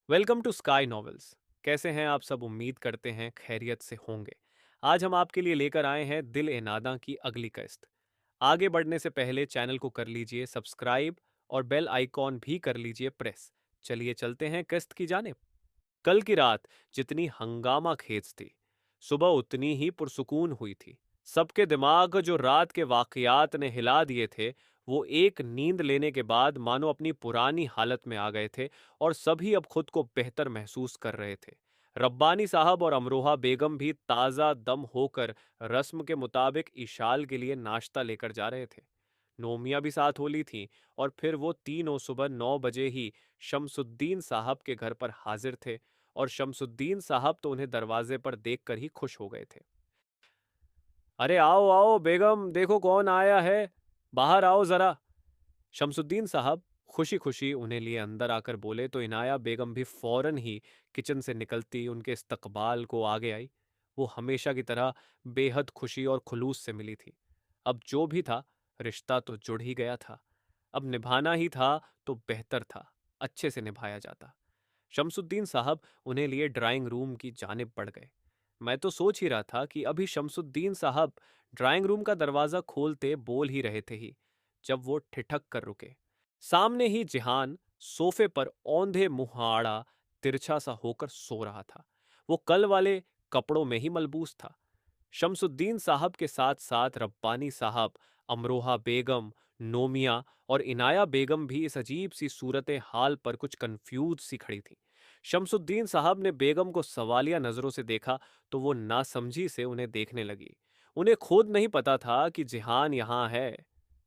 Welcome to sky novels. कैसे हैं आप सब? उम्मीद करते हैं खैरियत से होंगे। आज हम आपके लिए लेकर आए हैं दिल ए नादा की अगली किस्त। आगे बढ़ने से पहले चैनल को कर लीजिए सब्सक्राइब और बेल आइकॉन भी कर लीजिए प्रेस। चलिए चलते हैं किस्त की जानिब। कल की रात जितनी हंगामा खेज थी, सुबह उतनी ही पुरसुकून हुई थी। सबके दिमाग जो रात के वाकयात ने हिला दिए थे, वो एक नींद लेने के बाद मानो अपनी पुरानी हालत में आ गए थे और सभी अब खुद को बेहतर महसूस कर रहे थे। रब्बानी साहब और अमरोहा बेगम भी ताज़ा दम होकर रस्म के मुताबिक इशाल के लिए नाश्ता लेकर जा रहे थे। नोमिया भी साथ होली थी और फिर वो तीनों सुबह 9 बजे ही शमसुद्दीन साहब के घर पर हाजिर थे और शमसुद्दीन साहब तो उन्हें दरवाजे पर देखकर ही खुश हो गए थे। अरे आओ आओ बेगम, देखो कौन आया है, बाहर आओ जरा। शमसुद्दीन साहब खुशी खुशी उन्हें लिए अंदर आकर बोले तो इनाया बेगम भी फौरन ही किचन से निकलती उनके इस्तकबाल को आगे आई। वो हमेशा की तरह बेहद खुशी और खुलूस से मिली थी। अब जो भी था, रिश्ता तो जुड़ ही गया था। अब निभाना ही था तो बेहतर था, अच्छे से निभाया जाता। शमसुद्दीन साहब उन्हें लिए ड्राइंग रूम की जानिब बढ़ गए। मैं तो सोच ही रहा था कि अभी शमसुद्दीन साहब ड्राइंग रूम का दरवाजा खोलते बोल ही रहे थे ही, जब वो ठिठक कर रुके। सामने ही जिहान सोफे पर औंधे मुंह आड़ा तिरछा सा होकर सो रहा था। वो कल वाले कपड़ों में ही मलबूस था। शमसुद्दीन साहब के साथ साथ रब्बानी साहब, अमरोहा बेगम, नोमिया और इनाया बेगम भी इस अजीब सी सूरत हाल पर कुछ कंफ्यूज सी खड़ी थी। शमसुद्दीन साहब ने बेगम को सवालिया नजरों से देखा तो वो नासमझी से उन्हें देखने लगी। उन्हें खुद नहीं पता था कि जिहान यहाँ है।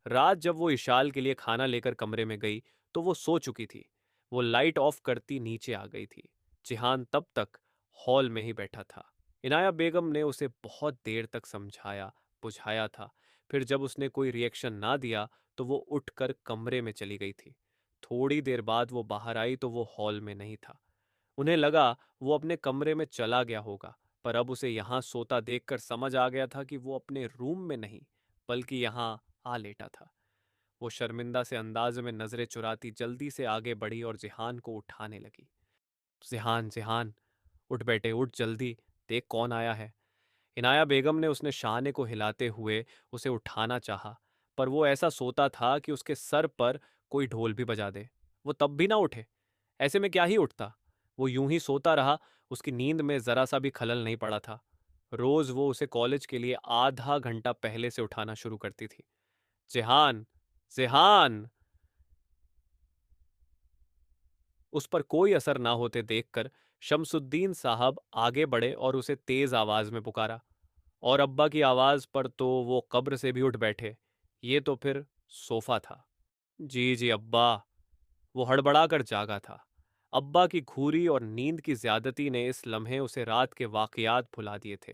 रात जब वो इशाल के लिए खाना लेकर कमरे में गई तो वो सो चुकी थी। वो लाइट ऑफ करती नीचे आ गई थी। जिहान तब तक हॉल में ही बैठा था। इनाया बेगम ने उसे बहुत देर तक समझाया बुझाया था। फिर जब उसने कोई रिएक्शन ना दिया तो वो उठकर कमरे में चली गई थी। थोड़ी देर बाद वो बाहर आई तो वो हॉल में नहीं था। उन्हें लगा वो अपने कमरे में चला गया होगा, पर अब उसे यहाँ सोता देखकर समझ आ गया था कि वो अपने रूम में नहीं बल्कि यहाँ आ लेटा था। वो शर्मिंदा से अंदाज में नजरें चुराती जल्दी से आगे बढ़ी और जिहान को उठाने लगी। जिहान जिहान, उठ बेटे उठ जल्दी, देख कौन आया है। इनाया बेगम ने उसने शाहने को हिलाते हुए उसे उठाना चाहा, पर वो ऐसा सोता था कि उसके सर पर कोई ढोल भी बजा दे वो तब भी ना उठे। ऐसे में क्या ही उठता। वो यूं ही सोता रहा। उसकी नींद में जरा सा भी खलल नहीं पड़ा था। रोज वो उसे कॉलेज के लिए आधा घंटा पहले से उठाना शुरू करती थी। जिहान, जिहान। उस पर कोई असर ना होते देखकर शमसुद्दीन साहब आगे बढ़े और उसे तेज आवाज में पुकारा। और अब्बा की आवाज पर तो वो कब्र से भी उठ बैठे। ये तो फिर सोफा था। जी जी अब्बा। वो हड़बड़ा कर जागा था। अब्बा की घूरी और नींद की ज्यादती ने इस लम्हे उसे रात के वाकयात भुला दिए थे।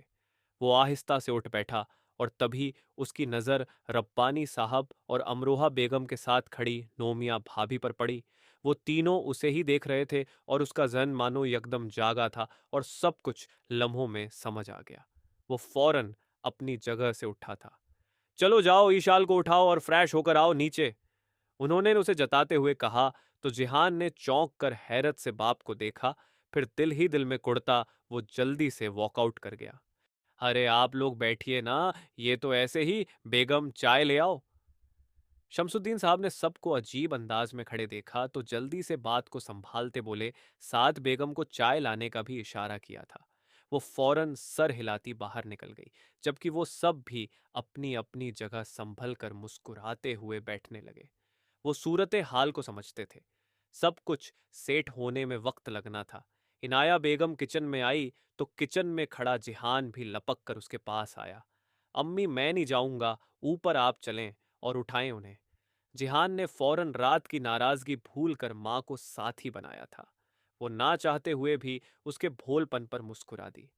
वो आहिस्ता से उठ बैठा और तभी उसकी नज़र रब्बानी साहब और अमरोहा बेगम के साथ खड़ी नोमिया भाभी पर पड़ी। वो तीनों उसे ही देख रहे थे और उसका जहन मानो यकदम जागा था और सब कुछ लम्हों में समझ आ गया। वो फौरन अपनी जगह से उठा था। चलो जाओ, ईशाल को उठाओ और फ्रेश होकर आओ नीचे, उन्होंने उसे जताते हुए कहा। तो जिहान ने चौंक कर हैरत से बाप को देखा। फिर दिल ही दिल में कुड़ता वो जल्दी से वॉकआउट कर गया। अरे आप लोग बैठिए ना, ये तो ऐसे ही, बेगम चाय ले आओ। शमसुद्दीन साहब ने सबको अजीब अंदाज में खड़े देखा तो जल्दी से बात को संभालते बोले, साथ बेगम को चाय लाने का भी इशारा किया था। वो फौरन सर हिलाती बाहर निकल गई, जबकि वो सब भी अपनी अपनी जगह संभल कर मुस्कुराते हुए बैठने लगे। वो सूरते हाल को समझते थे। सब कुछ सेट होने में वक्त लगना था। इनाया बेगम किचन में आई तो किचन में खड़ा जिहान भी लपक कर उसके पास आया। अम्मी मैं नहीं जाऊंगा, ऊपर आप चलें और उठाएं उन्हें। जिहान ने फौरन रात की नाराजगी भूल कर मां को साथी बनाया था। वो ना चाहते हुए भी उसके भोलपन पर मुस्कुरा दी।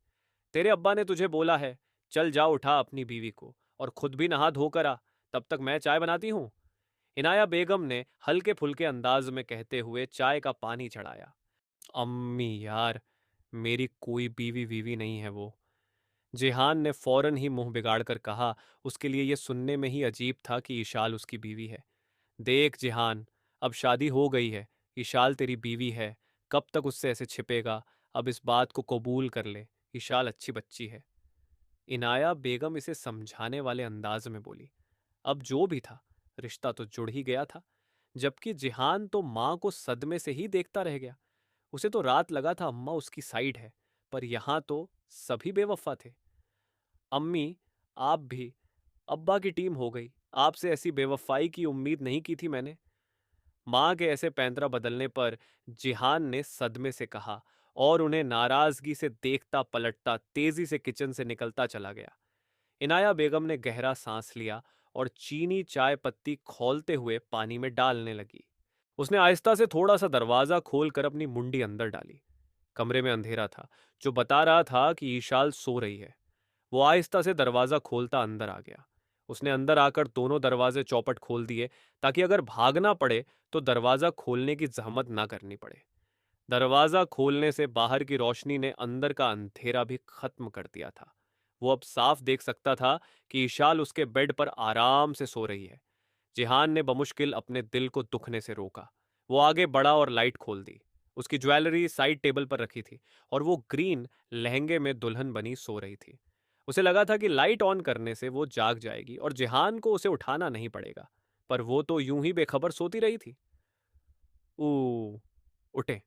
तेरे अब्बा ने तुझे बोला है, चल जा उठा अपनी बीवी को और खुद भी नहा धोकर आ, तब तक मैं चाय बनाती हूं। इनाया बेगम ने हल्के फुल्के अंदाज में कहते हुए चाय का पानी चढ़ाया। अम्मी यार, मेरी कोई बीवी वीवी नहीं है वो। जिहान ने फौरन ही मुंह बिगाड़कर कहा। उसके लिए यह सुनने में ही अजीब था कि इशाल उसकी बीवी है। देख जिहान, अब शादी हो गई है, इशाल तेरी बीवी है। कब तक उससे ऐसे छिपेगा? अब इस बात को कबूल कर ले, ईशाल अच्छी बच्ची है। इनाया बेगम इसे समझाने वाले अंदाज में बोली। अब जो भी था, रिश्ता तो जुड़ ही गया था। जबकि जिहान तो मां को सदमे से ही देखता रह गया। उसे तो रात लगा था अम्मा उसकी साइड है, पर यहां तो सभी बेवफा थे। अम्मी, आप भी, अब्बा की टीम हो गई। आपसे ऐसी बेवफाई की उम्मीद नहीं की थी मैंने। मां के ऐसे पैंतरा बदलने पर जिहान ने सदमे से कहा और उन्हें नाराजगी से देखता पलटता तेजी से किचन से निकलता चला गया। इनाया बेगम ने गहरा सांस लिया और चीनी चाय पत्ती खौलते हुए पानी में डालने लगी। उसने आहिस्ता से थोड़ा सा दरवाजा खोलकर अपनी मुंडी अंदर डाली। कमरे में अंधेरा था, जो बता रहा था कि ईशाल सो रही है। वो आहिस्ता से दरवाजा खोलता अंदर आ गया। उसने अंदर आकर दोनों दरवाजे चौपट खोल दिए, ताकि अगर भागना पड़े तो दरवाजा खोलने की जहमत ना करनी पड़े। दरवाजा खोलने से बाहर की रोशनी ने अंदर का अंधेरा भी खत्म कर दिया था। वो अब साफ देख सकता था कि ईशाल उसके बेड पर आराम से सो रही है। जिहान ने बमुश्किल अपने दिल को दुखने से रोका। वो आगे बढ़ा और लाइट खोल दी। उसकी ज्वेलरी साइड टेबल पर रखी थी और वो ग्रीन लहंगे में दुल्हन बनी सो रही थी। उसे लगा था कि लाइट ऑन करने से वो जाग जाएगी और जिहान को उसे उठाना नहीं पड़ेगा, पर वो तो यूं ही बेखबर सोती रही थी। ऊ उठे।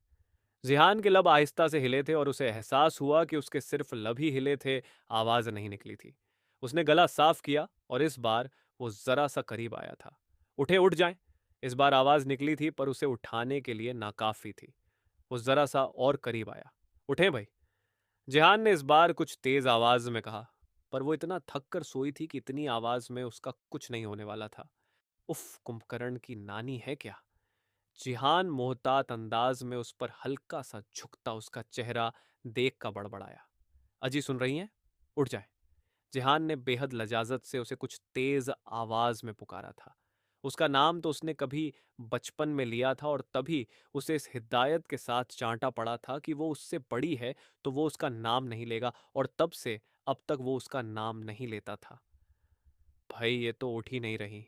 जिहान के लब आहिस्ता से हिले थे और उसे एहसास हुआ कि उसके सिर्फ लब ही हिले थे, आवाज नहीं निकली थी। उसने गला साफ किया और इस बार वो जरा सा करीब आया था। उठे, उठ जाएं। इस बार आवाज निकली थी, पर उसे उठाने के लिए नाकाफी थी। वो जरा सा और करीब आया। उठे भाई। जिहान ने इस बार कुछ तेज आवाज में कहा, पर वो इतना थक कर सोई थी कि इतनी आवाज में उसका कुछ नहीं होने वाला था। उफ, कुंभकर्ण की नानी है क्या? जिहान मोहतात अंदाज में उस पर हल्का सा झुकता उसका चेहरा देख का बड़बड़ाया। अजी, सुन रही हैं? उठ जाए। जिहान ने बेहद लजाजत से उसे कुछ तेज आवाज में पुकारा था। उसका नाम तो उसने कभी बचपन में लिया था, और तभी उसे इस हिदायत के साथ चांटा पड़ा था कि वो उससे बड़ी है तो वो उसका नाम नहीं लेगा, और तब से अब तक वो उसका नाम नहीं लेता था। भाई, ये तो उठ ही नहीं रही।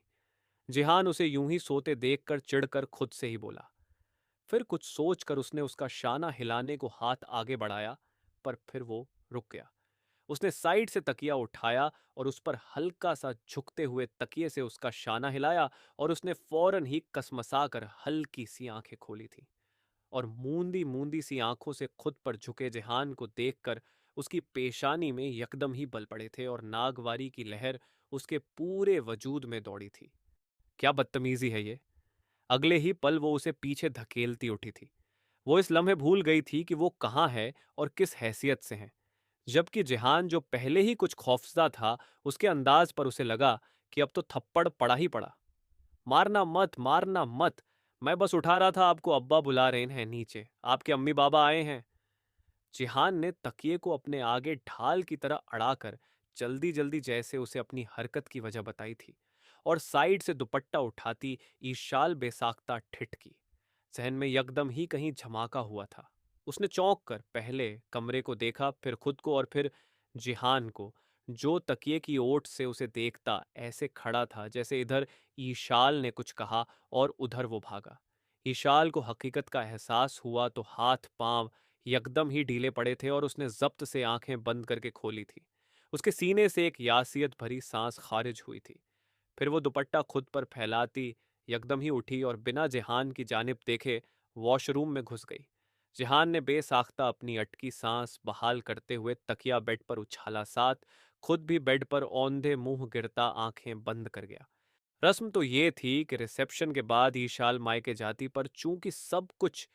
जिहान उसे यूं ही सोते देखकर चिढ़कर खुद से ही बोला। फिर कुछ सोचकर उसने उसका शाना हिलाने को हाथ आगे बढ़ाया, पर फिर वो रुक गया। उसने साइड से तकिया उठाया और उस पर हल्का सा झुकते हुए तकिए से उसका शाना हिलाया, और उसने फौरन ही कसमसा कर हल्की सी आंखें खोली थी। और मूंदी मूंदी सी आंखों से खुद पर झुके जिहान को देखकर उसकी पेशानी में यकदम ही बल पड़े थे और नागवारी की लहर उसके पूरे वजूद में दौड़ी थी। क्या बदतमीजी है ये! अगले ही पल वो उसे पीछे धकेलती उठी थी। वो इस लम्हे भूल गई थी कि वो कहाँ है और किस हैसियत से है। जबकि जिहान, जो पहले ही कुछ खौफजदा था, उसके अंदाज पर उसे लगा कि अब तो थप्पड़ पड़ा ही पड़ा। मारना मत, मारना मत। मैं बस उठा रहा था आपको, अब्बा बुला रहे हैं नीचे, आपके अम्मी बाबा आए हैं। जिहान ने तकिए को अपने आगे ढाल की तरह अड़ाकर जल्दी जल्दी, जैसे उसे अपनी हरकत की वजह बताई थी, और साइड से दुपट्टा उठाती ईशाल बेसाख्ता ठिठकी। जहन में यकदम ही कहीं झमाका हुआ था। उसने चौंक कर पहले कमरे को देखा, फिर खुद को, और फिर जिहान को, जो तकिए की ओट से उसे देखता ऐसे खड़ा था जैसे इधर ईशाल ने कुछ कहा और उधर वो भागा। ईशाल को हकीकत का एहसास हुआ तो हाथ पांव यकदम ही ढीले पड़े थे और उसने जब्त से आंखें बंद करके खोली थी। उसके सीने से एक यासियत भरी सांस खारिज हुई थी। फिर वो दुपट्टा खुद पर फैलाती यकदम ही उठी और बिना जिहान की जानिब देखे वॉशरूम में घुस गई। जिहान ने बेसाख्ता अपनी अटकी सांस बहाल करते हुए तकिया बेड पर उछाला, साथ खुद भी बेड पर औंधे मुंह गिरता आंखें बंद कर गया। रस्म तो ये थी कि रिसेप्शन के बाद ईशाल मायके जाती, पर चूंकि सब कुछ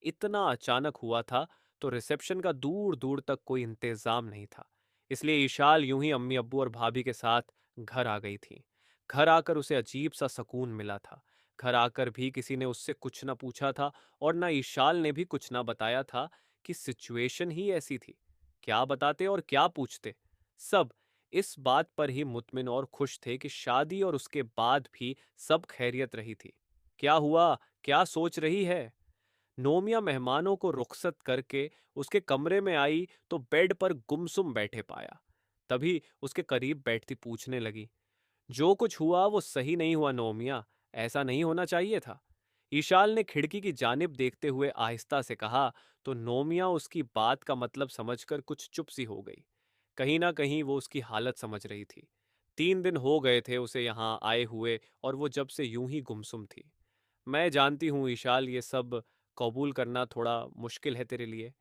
इतना अचानक हुआ था तो रिसेप्शन का दूर दूर तक कोई इंतजाम नहीं था। इसलिए ईशाल यूं ही अम्मी अब्बू और भाभी के साथ घर आ गई थी। घर आकर उसे अजीब सा सुकून मिला था। घर आकर भी किसी ने उससे कुछ न पूछा था, और न ईशाल ने भी कुछ न बताया था कि सिचुएशन ही ऐसी थी। क्या बताते और क्या पूछते? सब इस बात पर ही मुतमिन और खुश थे कि शादी और उसके बाद भी सब खैरियत रही थी। क्या हुआ? क्या सोच रही है? नोमिया मेहमानों को रुखसत करके उसके कमरे में आई तो बेड पर गुमसुम बैठे पाया। तभी उसके करीब बैठती पूछने लगी, जो कुछ हुआ वो सही नहीं हुआ नोमिया, ऐसा नहीं होना चाहिए था। ईशाल ने खिड़की की जानिब देखते हुए आहिस्ता से कहा, तो नोमिया उसकी बात का मतलब समझकर कुछ चुप सी हो गई। कहीं ना कहीं वो उसकी हालत समझ रही थी। 3 दिन हो गए थे उसे यहाँ आए हुए और वो जब से यूं ही गुमसुम थी। मैं जानती हूँ ईशाल, ये सब कबूल करना थोड़ा मुश्किल है तेरे लिए,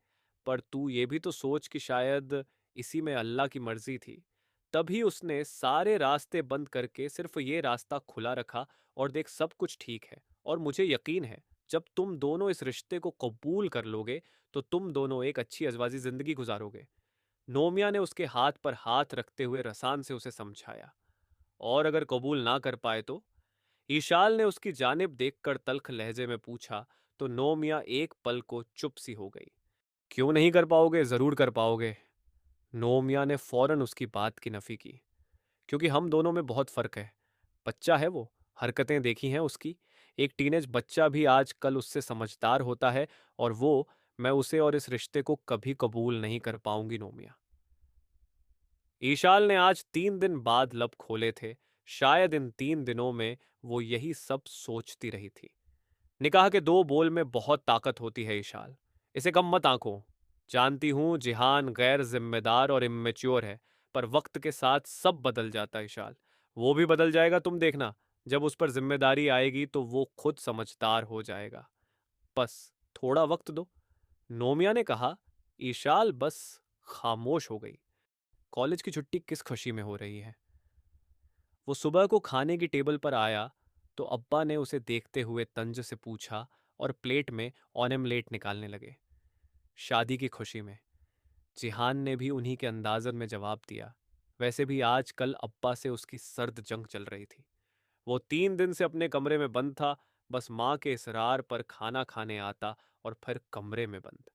पर तू ये भी तो सोच कि शायद इसी में अल्लाह की मर्जी थी। तभी उसने सारे रास्ते बंद करके सिर्फ ये रास्ता खुला रखा। और देख, सब कुछ ठीक है और मुझे यकीन है जब तुम दोनों इस रिश्ते को कबूल कर लोगे तो तुम दोनों एक अच्छी अजवाजी जिंदगी गुजारोगे। नोमिया ने उसके हाथ पर हाथ रखते हुए रसान से उसे समझाया। और अगर कबूल ना कर पाए तो? ईशाल ने उसकी जानिब देखकर तल्ख लहजे में पूछा। तो नोमिया एक पल को चुप सी हो गई। क्यों नहीं कर पाओगे? जरूर कर पाओगे। नोमिया ने फौरन उसकी बात की नफी की। क्योंकि हम दोनों में बहुत फर्क है। बच्चा है वो, हरकतें देखी हैं उसकी। एक टीनेज बच्चा भी आज कल उससे समझदार होता है। और वो, मैं उसे और इस रिश्ते को कभी कबूल नहीं कर पाऊंगी नोमिया। ईशाल ने आज 3 दिन बाद लब खोले थे। शायद इन 3 दिनों में वो यही सब सोचती रही थी। निकाह के 2 बोल में बहुत ताकत होती है ईशाल। इसे कम मत आंको। जानती हूं जिहान गैर जिम्मेदार और इम्मेच्योर है, पर वक्त के साथ सब बदल जाता है ईशाल। वो भी बदल जाएगा, तुम देखना। जब उस पर जिम्मेदारी आएगी तो वो खुद समझदार हो जाएगा। बस थोड़ा वक्त दो, नोमिया ने कहा। ईशाल बस खामोश हो गई। कॉलेज की छुट्टी किस खुशी में हो रही है। वो सुबह को खाने की टेबल पर आया तो अब्बा ने उसे देखते हुए तंज से पूछा और प्लेट में ऑनेमलेट निकालने लगे। शादी की खुशी में। जिहान ने भी उन्हीं के अंदाजन में जवाब दिया। वैसे भी आज कल अब्बा से उसकी सर्द जंग चल रही थी। वो 3 दिन से अपने कमरे में बंद था। बस माँ के इसरार पर खाना खाने आता और फिर कमरे में बंद।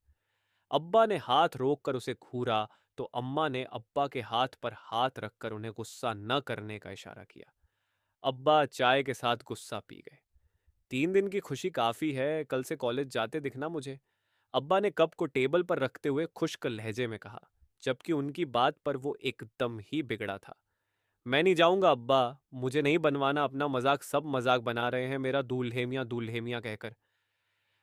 अब्बा ने हाथ रोक कर उसे घूरा तो अम्मा ने अब्बा के हाथ पर हाथ रखकर उन्हें गुस्सा न करने का इशारा किया। अब्बा चाय के साथ गुस्सा पी गए। 3 दिन की खुशी काफी है, कल से कॉलेज जाते दिखना मुझे। अब्बा ने कप को टेबल पर रखते हुए खुश्क लहजे में कहा, जबकि उनकी बात पर वो एकदम ही बिगड़ा था। मैं नहीं जाऊंगा अब्बा। मुझे नहीं बनवाना अपना मजाक, सब मजाक बना रहे हैं मेरा दूल्हे मियाँ कहकर।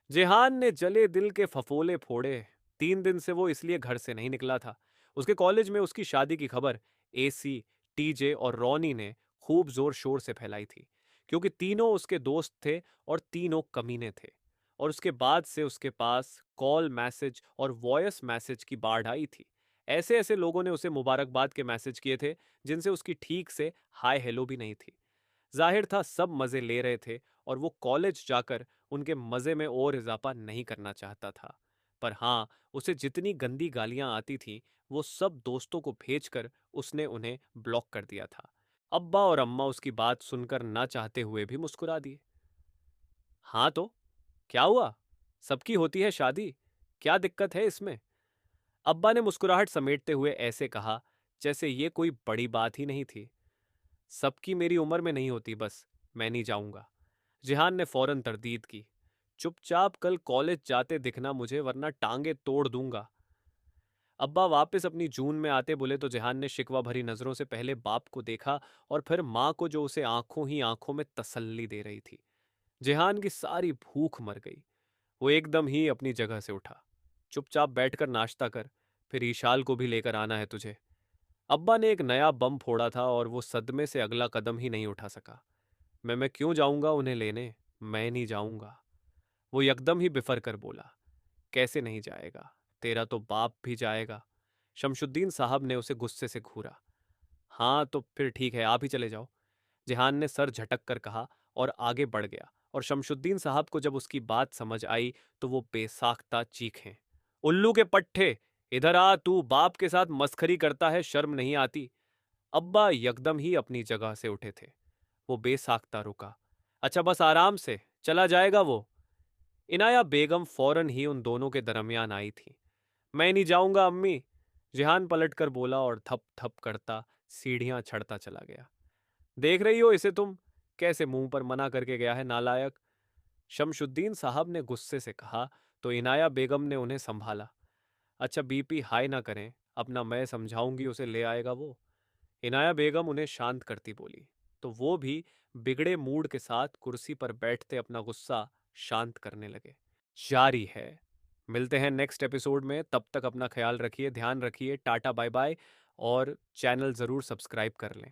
जेहान ने जले दिल के फफोले फोड़े। 3 दिन से वो इसलिए घर से नहीं निकला था। उसके कॉलेज में उसकी शादी की खबर एसी, टीजे और रॉनी ने खूब जोर शोर से फैलाई थी। क्योंकि तीनों उसके दोस्त थे और तीनों कमीने थे। और उसके बाद से उसके पास कॉल मैसेज और वॉयस मैसेज की बाढ़ आई थी। ऐसे ऐसे लोगों ने उसे मुबारकबाद के मैसेज किए थे जिनसे उसकी ठीक से हाय हेलो भी नहीं थी। जाहिर था सब मजे ले रहे थे और वो कॉलेज जाकर उनके मजे में और इजाफा नहीं करना चाहता था। पर हाँ, उसे जितनी गंदी गालियां आती थीं वो सब दोस्तों को भेजकर उसने उन्हें ब्लॉक कर दिया था। अब्बा और अम्मा उसकी बात सुनकर ना चाहते हुए भी मुस्कुरा दिए। हाँ तो क्या हुआ? सबकी होती है शादी, क्या दिक्कत है इसमें? अब्बा ने मुस्कुराहट समेटते हुए ऐसे कहा जैसे ये कोई बड़ी बात ही नहीं थी। सबकी मेरी उम्र में नहीं होती, बस मैं नहीं जाऊंगा। जिहान ने फौरन तरदीद की। चुपचाप कल कॉलेज जाते दिखना मुझे, वरना टांगे तोड़ दूंगा। अब्बा वापस अपनी जून में आते बोले तो जिहान ने शिकवा भरी नजरों से पहले बाप को देखा और फिर माँ को, जो उसे आंखों ही आंखों में तसल्ली दे रही थी। जिहान की सारी भूख मर गई। वो एकदम ही अपनी जगह से उठा। चुपचाप बैठकर नाश्ता कर, फिर ईशाल को भी लेकर आना है तुझे। अब्बा ने एक नया बम फोड़ा था और वो सदमे से अगला कदम ही नहीं उठा सका। मैं क्यों जाऊंगा उन्हें लेने? मैं नहीं जाऊंगा। वो यकदम ही बिफर कर बोला। कैसे नहीं जाएगा? तेरा तो बाप भी जाएगा। शमशुद्दीन साहब ने उसे गुस्से से घूरा। हाँ तो फिर ठीक है, आप ही चले जाओ। जिहान ने सर झटक कर कहा और आगे बढ़ गया। और शमशुद्दीन साहब को जब उसकी बात समझ आई तो वो बेसाख्ता चीखें। उल्लू के पट्टे, इधर आ, तू बाप के साथ मस्खरी करता है, शर्म नहीं आती? अब्बा यकदम ही अपनी जगह से उठे थे। वो बेसाख्ता रुका। अच्छा बस आराम से, चला जाएगा वो। इनाया बेगम फौरन ही उन दोनों के दरमियान आई थी। मैं नहीं जाऊंगा अम्मी, जिहान पलट कर बोला और थप थप करता सीढ़ियां चढ़ता चला गया। देख रही हो इसे तुम, कैसे मुंह पर मना करके गया है नालायक। शमशुद्दीन साहब ने गुस्से से कहा तो इनाया बेगम ने उन्हें संभाला। अच्छा बीपी हाई ना करें, अपना मैं समझाऊंगी, उसे ले आएगा वो। इनाया बेगम उन्हें शांत करती बोली। तो वो भी बिगड़े मूड के साथ कुर्सी पर बैठते अपना गुस्सा शांत करने लगे। जारी है। मिलते हैं नेक्स्ट एपिसोड में, तब तक अपना ख्याल रखिए, ध्यान रखिए, टाटा बाय बाय। और चैनल ज़रूर सब्सक्राइब कर लें।